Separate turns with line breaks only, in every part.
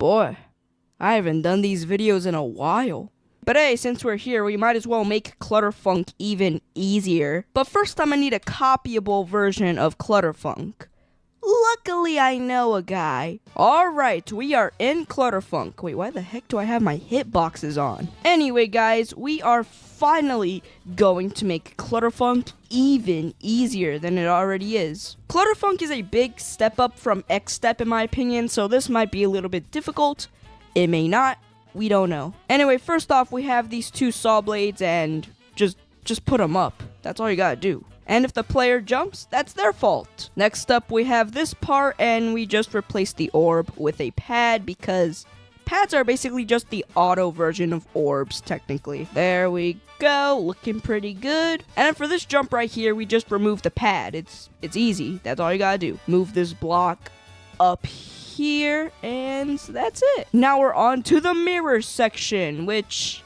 Boy, I haven't done these videos in a while. But hey, since we're here, we might as well make Clutterfunk even easier. But first, I'm gonna need a copyable version of Clutterfunk. Luckily, I know a guy. Alright, we are in Clutterfunk. Wait, why the heck do I have my hitboxes on? Anyway, guys, we are finally going to make Clutterfunk even easier than it already is. Clutterfunk is a big step up from X-Step in my opinion, so this might be a little bit difficult. It may not. We don't know. Anyway, first off, we have these two saw blades and just put them up. That's all you gotta do. And if the player jumps, that's their fault. Next up, we have this part, and we just replaced the orb with a pad because pads are basically just the auto version of orbs, technically. There we go, looking pretty good. And then for this jump right here, we just remove the pad. It's easy. That's all you gotta do. Move this block up here, and that's it. Now we're on to the mirror section, which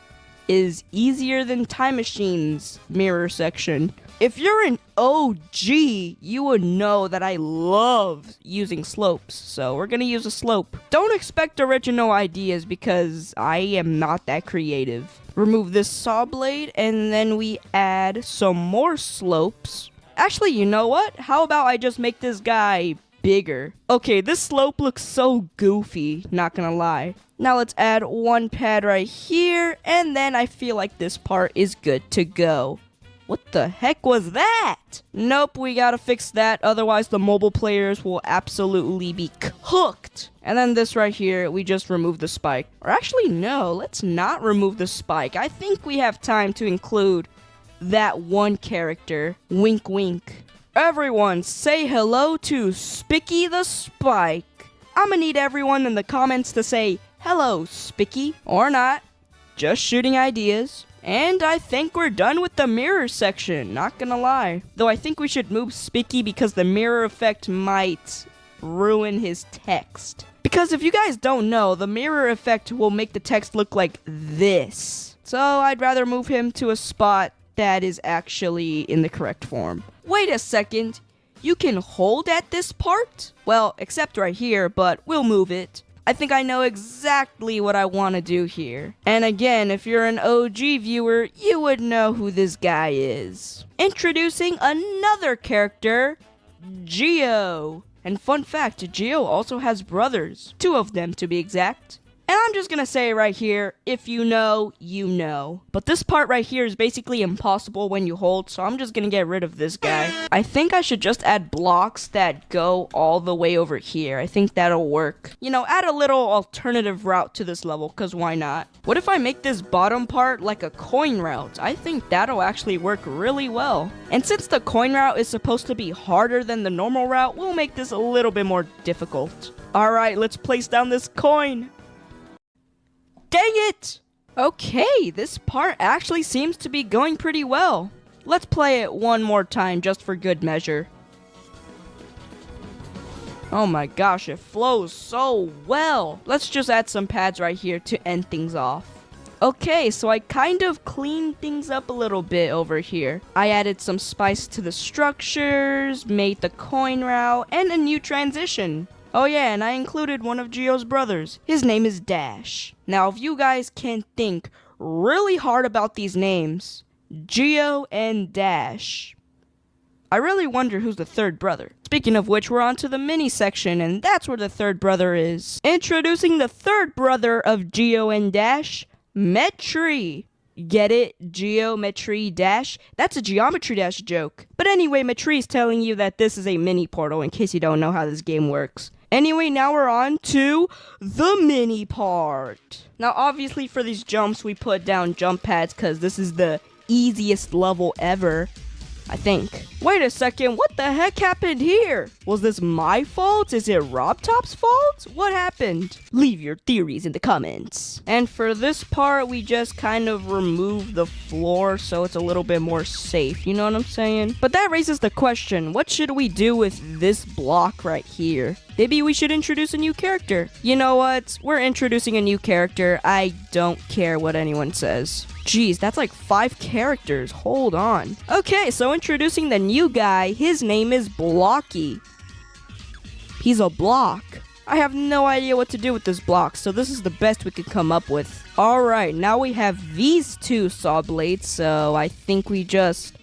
is easier than Time Machine's mirror section. If you're an OG, you would know that I love using slopes, so we're gonna use a slope. Don't expect original ideas because I am not that creative. Remove this saw blade, and then we add some more slopes. Actually, you know what? How about I just make this guy bigger? Okay, this slope looks so goofy, not gonna lie. Now let's add one pad right here, and then I feel like this part is good to go. What the heck was that? Nope, we gotta fix that, otherwise the mobile players will absolutely be cooked. And then this right here, we just remove the spike. Or actually, no, let's not remove the spike. I think we have time to include that one character. Wink, wink. Everyone, say hello to Spicky the Spike. I'm gonna need everyone in the comments to say, hello, Spicky. Or not. Just shooting ideas. And I think we're done with the mirror section, not gonna lie. Though I think we should move Spicky because the mirror effect might ruin his text. Because if you guys don't know, the mirror effect will make the text look like this. So I'd rather move him to a spot that is actually in the correct form. Wait a second, you can hold at this part? Well, except right here, but we'll move it. I think I know exactly what I want to do here. And again, if you're an OG viewer, you would know who this guy is. Introducing another character, Geo. And fun fact, Geo also has brothers. 2 of them to be exact. And I'm just gonna say right here, if you know, you know. But this part right here is basically impossible when you hold, so I'm just gonna get rid of this guy. I think I should just add blocks that go all the way over here. I think that'll work. You know, add a little alternative route to this level, cause why not? What if I make this bottom part like a coin route? I think that'll actually work really well. And since the coin route is supposed to be harder than the normal route, we'll make this a little bit more difficult. Alright, let's place down this coin. Dang it! Okay, this part actually seems to be going pretty well. Let's play it one more time just for good measure. Oh my gosh, it flows so well. Let's just add some pads right here to end things off. Okay, so I kind of cleaned things up a little bit over here. I added some spice to the structures, made the coin route, and a new transition. Oh yeah, and I included one of Geo's brothers. His name is Dash. Now, if you guys can think really hard about these names, Geo and Dash, I really wonder who's the third brother. Speaking of which, we're on to the mini section, and that's where the third brother is. Introducing the third brother of Geo and Dash, Metri. Get it? Geometry Dash? That's a Geometry Dash joke. But anyway, Metri's telling you that this is a mini portal in case you don't know how this game works. Anyway, now we're on to the mini part. Now, obviously for these jumps, we put down jump pads because this is the easiest level ever. I think. Wait a second, what the heck happened here? Was this my fault? Is it RobTop's fault? What happened? Leave your theories in the comments. And for this part, we just kind of remove the floor so it's a little bit more safe, you know what I'm saying? But that raises the question, what should we do with this block right here? Maybe we should introduce a new character. You know what? We're introducing a new character. I don't care what anyone says. Jeez, that's like 5 characters. Hold on. Okay, so introducing the new guy. His name is Blocky. He's a block. I have no idea what to do with this block, so this is the best we could come up with. Alright, now we have these two saw blades, so I think we just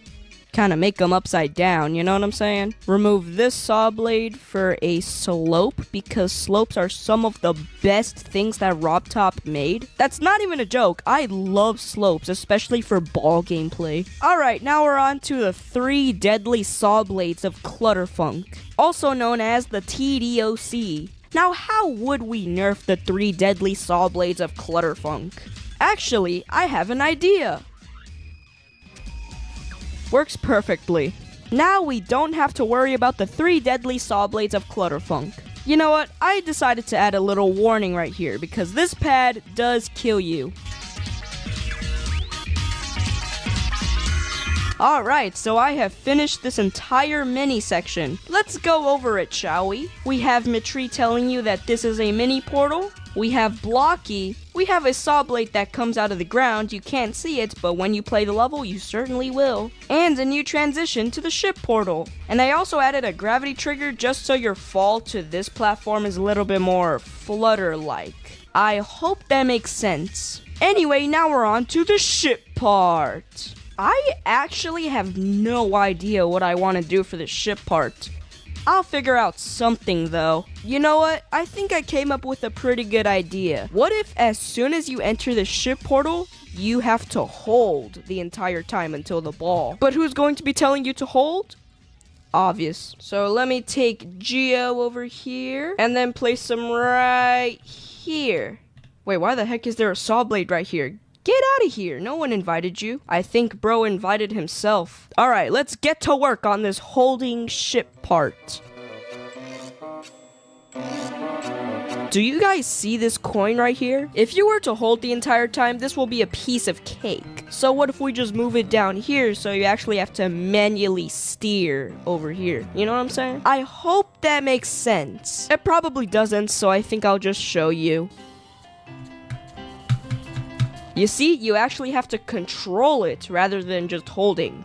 kind of make them upside down, you know what I'm saying? Remove this saw blade for a slope, because slopes are some of the best things that RobTop made. That's not even a joke. I love slopes, especially for ball gameplay. Alright, now we're on to the 3 deadly saw blades of Clutterfunk, also known as the TDOC. Now, how would we nerf the 3 deadly saw blades of Clutterfunk? Actually, I have an idea. Works perfectly. Now we don't have to worry about the 3 deadly saw blades of Clutterfunk. You know what? I decided to add a little warning right here because this pad does kill you. Alright, so I have finished this entire mini section. Let's go over it, shall we? We have Mitri telling you that this is a mini portal. We have Blocky. We have a saw blade that comes out of the ground. You can't see it, but when you play the level, you certainly will. And a new transition to the ship portal. And I also added a gravity trigger just so your fall to this platform is a little bit more Flutter-like. I hope that makes sense. Anyway, now we're on to the ship part. I actually have no idea what I want to do for the ship part. I'll figure out something though. You know what? I think I came up with a pretty good idea. What if as soon as you enter the ship portal, you have to hold the entire time until the ball? But who's going to be telling you to hold? Obvious. So let me take Geo over here and then place him right here. Wait, why the heck is there a saw blade right here? Get out of here. No one invited you. I think bro invited himself. Alright, let's get to work on this holding ship part. Do you guys see this coin right here? If you were to hold the entire time, this will be a piece of cake. So what if we just move it down here so you actually have to manually steer over here? You know what I'm saying? I hope that makes sense. It probably doesn't, so I think I'll just show you. You see, you actually have to control it rather than just holding.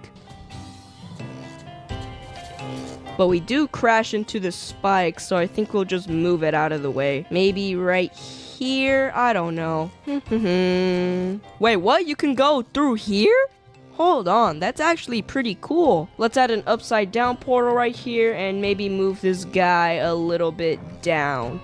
But we do crash into the spike, so I think we'll just move it out of the way. Maybe right here? I don't know. Wait, what? You can go through here? Hold on, that's actually pretty cool. Let's add an upside down portal right here and maybe move this guy a little bit down.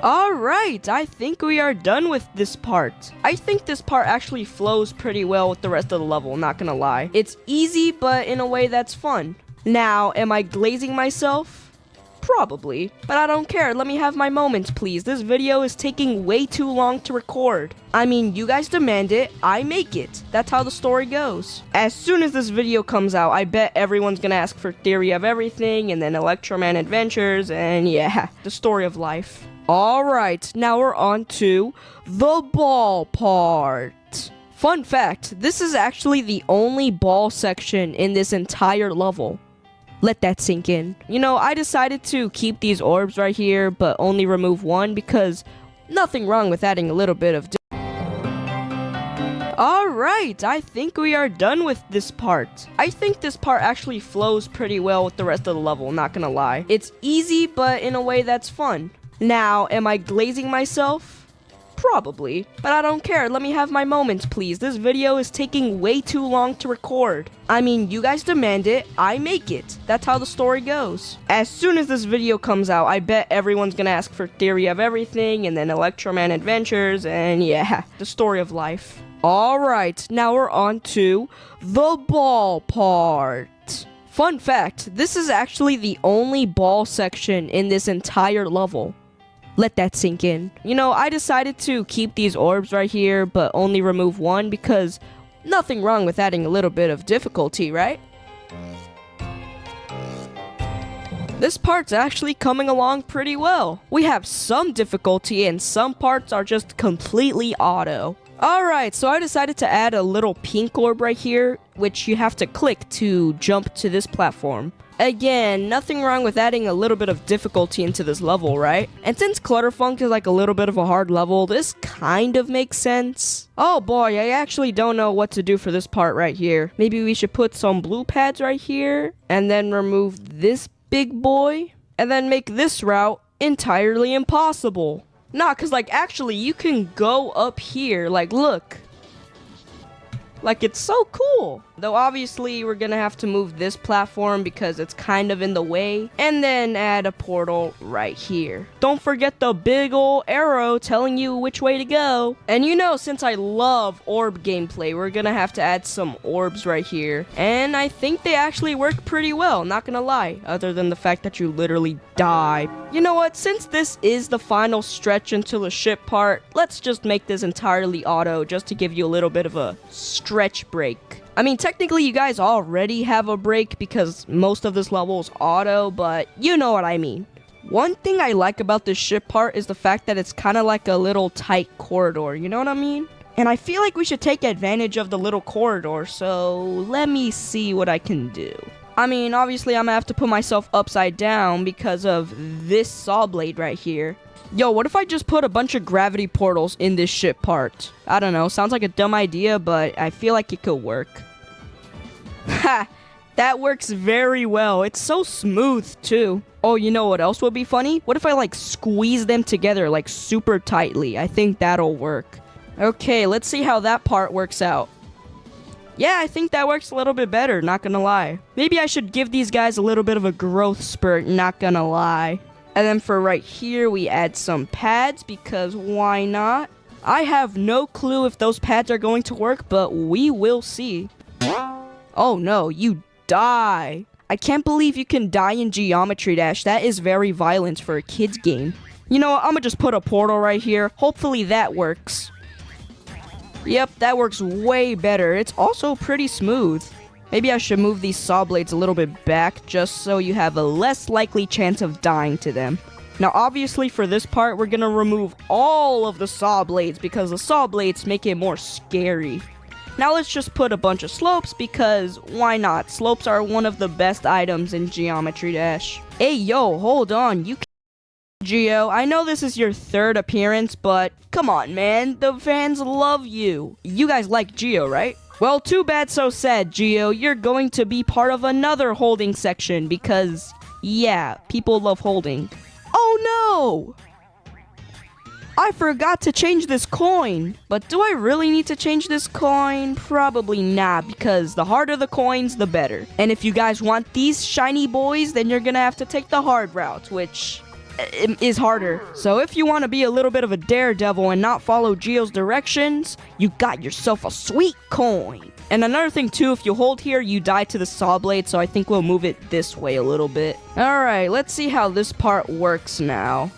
Alright, I think we are done with this part. I think this part actually flows pretty well with the rest of the level, not gonna lie. It's easy, but in a way that's fun. Now, am I glazing myself? Probably, but I don't care. Let me have my moment, please. This video is taking way too long to record. I mean, you guys demand it, I make it. That's how the story goes. As soon as this video comes out, I bet everyone's gonna ask for Theory of Everything, and then Electroman Adventures, and yeah, the story of life. Alright, now we're on to the ball part. Fun fact, this is actually the only ball section in this entire level. Let that sink in. You know, I decided to keep these orbs right here, but only remove one because nothing wrong with adding a little bit of... Alright, I think we are done with this part. I think this part actually flows pretty well with the rest of the level, not gonna lie. It's easy, but in a way that's fun. Now, am I glazing myself? Probably, but I don't care. Let me have my moment, please. This video is taking way too long to record. I mean, you guys demand it, I make it. That's how the story goes. As soon as this video comes out, I bet everyone's gonna ask for Theory of Everything, and then Electroman Adventures, and yeah, the story of life. Alright, now we're on to the ball part. Fun fact, this is actually the only ball section in this entire level. Let that sink in. You know, I decided to keep these orbs right here, but only remove one because nothing wrong with adding a little bit of difficulty, right? This part's actually coming along pretty well. We have some difficulty and some parts are just completely auto. Alright, so I decided to add a little pink orb right here, which you have to click to jump to this platform. Again, nothing wrong with adding a little bit of difficulty into this level, right? And since Clutterfunk is like a little bit of a hard level, this kind of makes sense. Oh boy, I actually don't know what to do for this part right here. Maybe we should put some blue pads right here, and then remove this big boy. and then make this route entirely impossible. Nah, cause like actually you can go up here, like look. Like, it's so cool. Though obviously we're gonna have to move this platform because it's kind of in the way. And then add a portal right here. Don't forget the big ol' arrow telling you which way to go. And you know, since I love orb gameplay, we're gonna have to add some orbs right here. And I think they actually work pretty well, not gonna lie. Other than the fact that you literally die. You know what, since this is the final stretch until the ship part, let's just make this entirely auto just to give you a little bit of a stretch break. I mean, technically you guys already have a break because most of this level is auto, but you know what I mean. One thing I like about this ship part is the fact that it's kind of like a little tight corridor, you know what I mean? And I feel like we should take advantage of the little corridor, so let me see what I can do. I mean, obviously I'm gonna have to put myself upside down because of this saw blade right here. Yo, what if I just put a bunch of gravity portals in this ship part? I don't know, sounds like a dumb idea, but I feel like it could work. Ha! That works very well. It's so smooth, too. Oh, you know what else would be funny? What if I, like, squeeze them together, like, super tightly? I think that'll work. Okay, let's see how that part works out. Yeah, I think that works a little bit better, not gonna lie. Maybe I should give these guys a little bit of a growth spurt, not gonna lie. And then for right here, we add some pads, because why not? I have no clue if those pads are going to work, but we will see. Oh no, you die. I can't believe you can die in Geometry Dash. That is very violent for a kid's game. You know what, I'm gonna just put a portal right here. Hopefully that works. Yep, that works way better. It's also pretty smooth. Maybe I should move these saw blades a little bit back just so you have a less likely chance of dying to them. Now obviously for this part we're gonna remove all of the saw blades because the saw blades make it more scary. Now let's just put a bunch of slopes because why not? Slopes are one of the best items in Geometry Dash. Hey yo, hold on, you Geo, I know this is your third appearance, but come on man, the fans love you. You guys like Geo, right? Well, too bad so sad, Geo. You're going to be part of another holding section because, yeah, people love holding. Oh no! I forgot to change this coin. But do I really need to change this coin? Probably not, because the harder the coins, the better. And if you guys want these shiny boys, then you're gonna have to take the hard route, which is harder. So if you want to be a little bit of a daredevil and not follow Geo's directions, you got yourself a sweet coin. And another thing too, if you hold here, you die to the saw blade, so I think we'll move it this way a little bit. Alright, let's see how this part works now.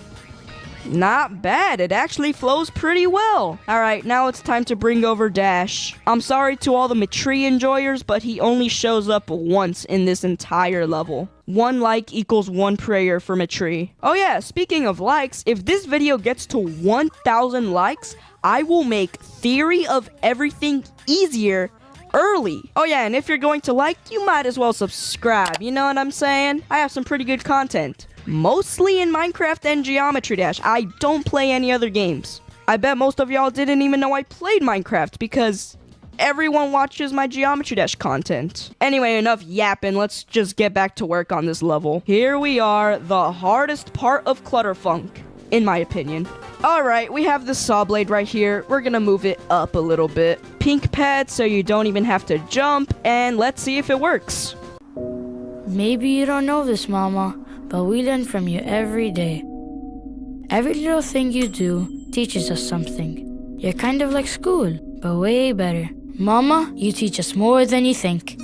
Not bad, it actually flows pretty well. Alright, now it's time to bring over Dash. I'm sorry to all the Matree enjoyers, but he only shows up once in this entire level. 1 like equals 1 prayer for Matree. Oh yeah, speaking of likes, if this video gets to 1,000 likes, I will make Theory of Everything easier early. Oh yeah, and if you're going to like, you might as well subscribe, you know what I'm saying? I have some pretty good content. Mostly in Minecraft and Geometry Dash. I don't play any other games. I bet most of y'all didn't even know I played Minecraft because everyone watches my Geometry Dash content. Anyway, enough yapping. Let's just get back to work on this level. Here we are, the hardest part of Clutterfunk, in my opinion. Alright, we have the saw blade right here. We're gonna move it up a little bit. Pink pad so you don't even have to jump, and let's see if it works.
Maybe you don't know this, Mama, but we learn from you every day. Every little thing you do teaches us something. You're kind of like school, but way better. Mama, you teach us more than you think.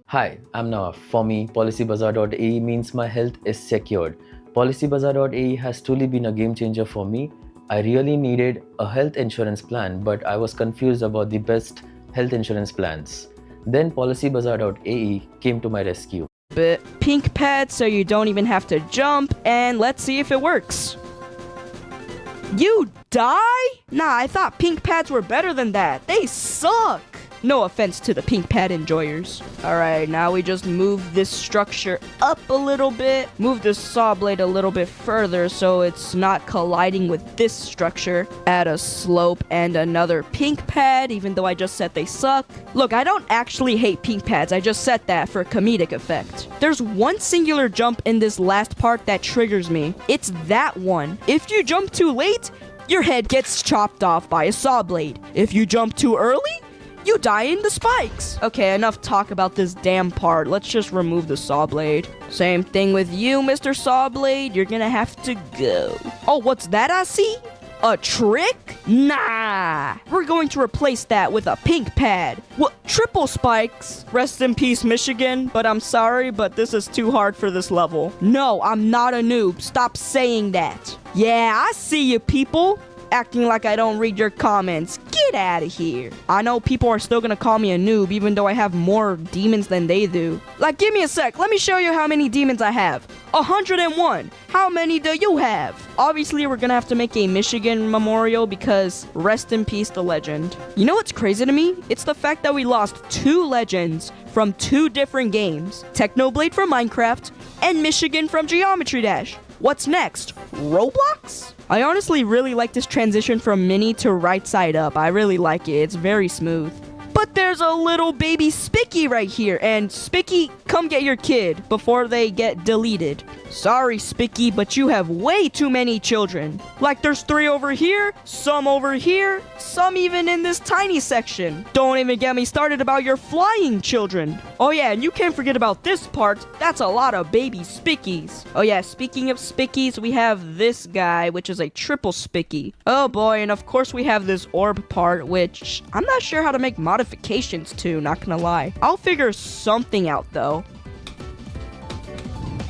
Hi, I'm Nawaf. For me, PolicyBazaar.ae means my health is secured. PolicyBazaar.ae has truly been a game changer for me. I really needed a health insurance plan, but I was confused about the best health insurance plans. Then PolicyBazaar.ae came to my rescue.
Pink pad so you don't even have to jump, and let's see if it works. You die? Nah, I thought pink pads were better than that. They suck. No offense to the pink pad enjoyers. Alright, now we just move this structure up a little bit. Move this saw blade a little bit further so it's not colliding with this structure. Add a slope and another pink pad, even though I just said they suck. Look, I don't actually hate pink pads, I just said that for comedic effect. There's one singular jump in this last part that triggers me. It's that one. If you jump too late, your head gets chopped off by a saw blade. If you jump too early, you die in the spikes. Okay, enough talk about this damn part. Let's just remove the saw blade. Same thing with you, Mr. Saw Blade. You're gonna have to go. Oh, what's that I see? A trick? Nah. We're going to replace that with a pink pad. What? Triple spikes? Rest in peace, Michigan. But I'm sorry, but this is too hard for this level. No, I'm not a noob. Stop saying that. Yeah, I see you people. Acting like I don't read your comments. Get out of here. I know people are still gonna call me a noob even though I have more demons than they do. Like, give me a sec. Let me show you how many demons I have. 101. How many do you have? Obviously, we're gonna have to make a Michigan memorial because rest in peace, the legend. You know what's crazy to me? It's the fact that we lost 2 legends from 2 different games. Technoblade from Minecraft and Michigan from Geometry Dash. What's next? Roblox? I honestly really like this transition from mini to right side up. I really like it. It's very smooth. But there's a little baby Spicky right here. And Spicky, come get your kid before they get deleted. Sorry, Spicky, but you have way too many children. Like, there's 3 over here, some over here, some even in this tiny section. Don't even get me started about your flying children. Oh yeah, and you can't forget about this part. That's a lot of baby Spickies. Oh yeah, speaking of Spickies, we have this guy, which is a triple Spicky. Oh boy, and of course we have this orb part, which I'm not sure how to make modifications to, not gonna lie. I'll figure something out though.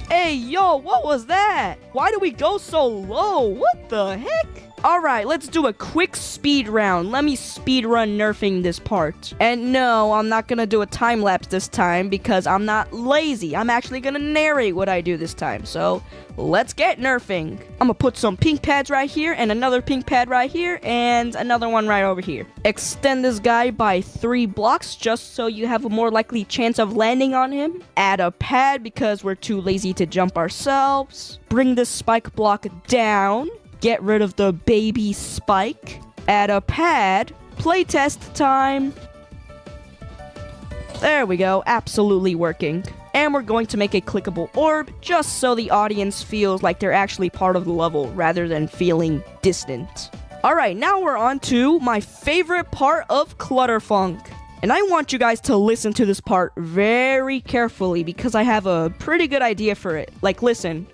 Hey, yo, what was that? Why do we go so low? What the heck? Alright, let's do a quick speed round. Let me speed run nerfing this part. And no, I'm not gonna do a time lapse this time because I'm not lazy. I'm actually gonna narrate what I do this time. So, let's get nerfing. I'm gonna put some pink pads right here and another pink pad right here and another one right over here. Extend this guy by 3 blocks just so you have a more likely chance of landing on him. Add a pad because we're too lazy to jump ourselves. Bring this spike block down. Get rid of the baby spike. Add a pad. Playtest time. There we go. Absolutely working. And we're going to make a clickable orb just so the audience feels like they're actually part of the level rather than feeling distant. Alright, now we're on to my favorite part of Clutterfunk. And I want you guys to listen to this part very carefully because I have a pretty good idea for it. Like, listen.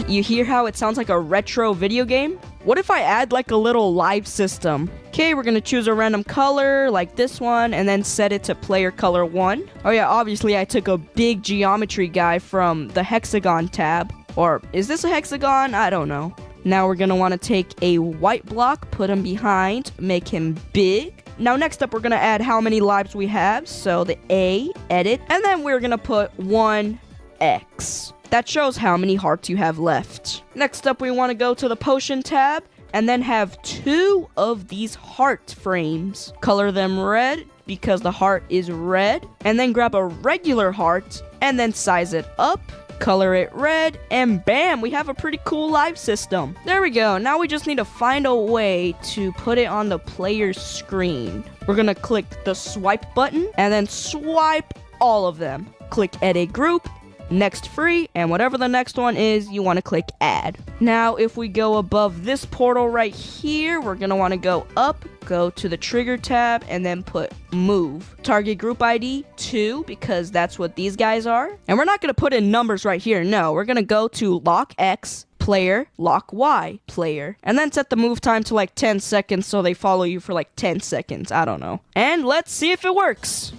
You hear how it sounds like a retro video game? What if I add like a little live system? Okay, we're gonna choose a random color like this one and then set it to player color 1. Oh yeah, obviously I took a big geometry guy from the hexagon tab. Or is this a hexagon? I don't know. Now we're gonna wanna take a white block, put him behind, make him big. Now next up we're gonna add how many lives we have. So the A, edit, and then we're gonna put 1x. That shows how many hearts you have left. Next up, we want to go to the potion tab and then have 2 of these heart frames. Color them red because the heart is red. And then grab a regular heart and then size it up. Color it red, and bam, we have a pretty cool live system. There we go. Now we just need to find a way to put it on the player's screen. We're gonna click the swipe button and then swipe all of them. Click edit group. Next free, and whatever the next one is, you want to click add. Now if we go above this portal right here, we're going to want to go up, go to the trigger tab, and then put move. Target group ID 2 because that's what these guys are. And we're not going to put in numbers right here. No, we're going to go to lock X player, lock Y player, and then set the move time to like 10 seconds so they follow you for like 10 seconds. I don't know. And let's see if it works.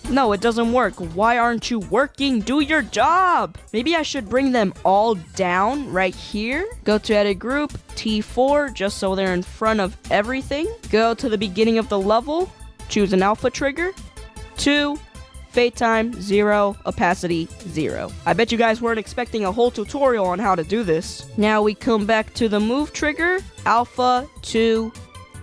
No, it doesn't work. Why aren't you working? Do your job! Maybe I should bring them all down right here. Go to edit group, T4, just so they're in front of everything. Go to the beginning of the level. Choose an alpha trigger. 2, fade time, 0, opacity, 0. I bet you guys weren't expecting a whole tutorial on how to do this. Now we come back to the move trigger. Alpha, 2,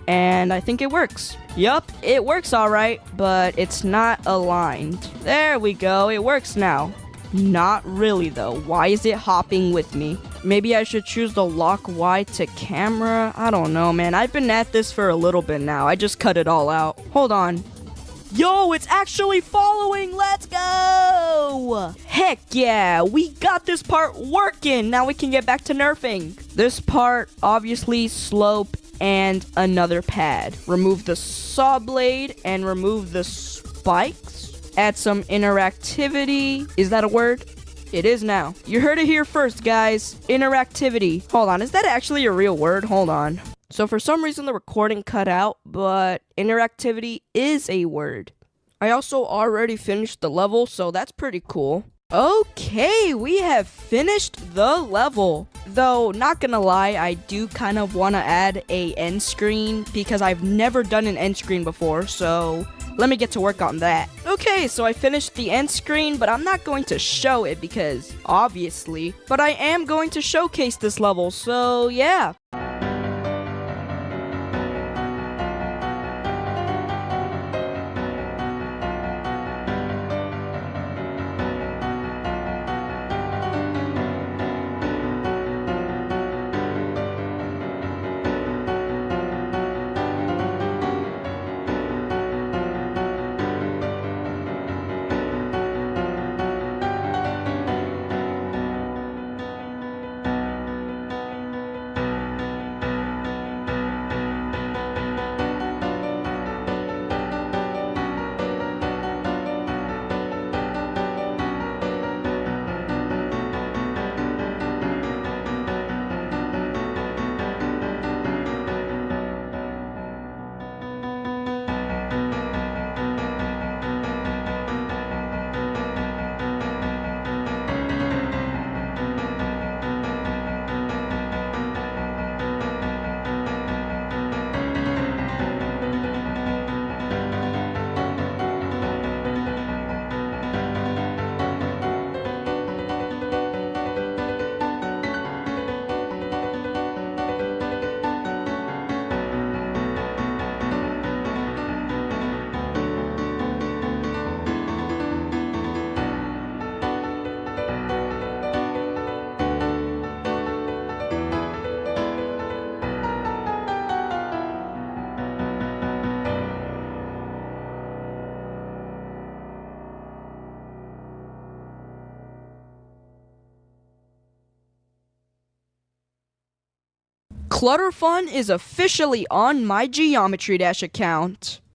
and I think it works. Yup, it works alright, but it's not aligned. There we go, it works now. Not really though, why is it hopping with me? Maybe I should choose the lock Y to camera? I don't know, man. I've been at this for a little bit now. I just cut it all out. Hold on. Yo, it's actually following! Let's go! Heck yeah, we got this part working! Now we can get back to nerfing. This part, obviously, slope and another pad. Remove the saw blade and remove the spikes. Add some interactivity. Is that a word? It is now. You heard it here first, guys. Interactivity. Hold on, is that actually a real word? Hold on. So for some reason the recording cut out, but interactivity is a word. I also already finished the level, so that's pretty cool. Okay, we have finished the level. Though, not gonna lie, I do kind of want to add a end screen because I've never done an end screen before, so let me get to work on that. Okay, so I finished the end screen, but I'm not going to show it because, obviously, but I am going to showcase this level, so yeah. Clutter Fun is officially on my Geometry Dash account.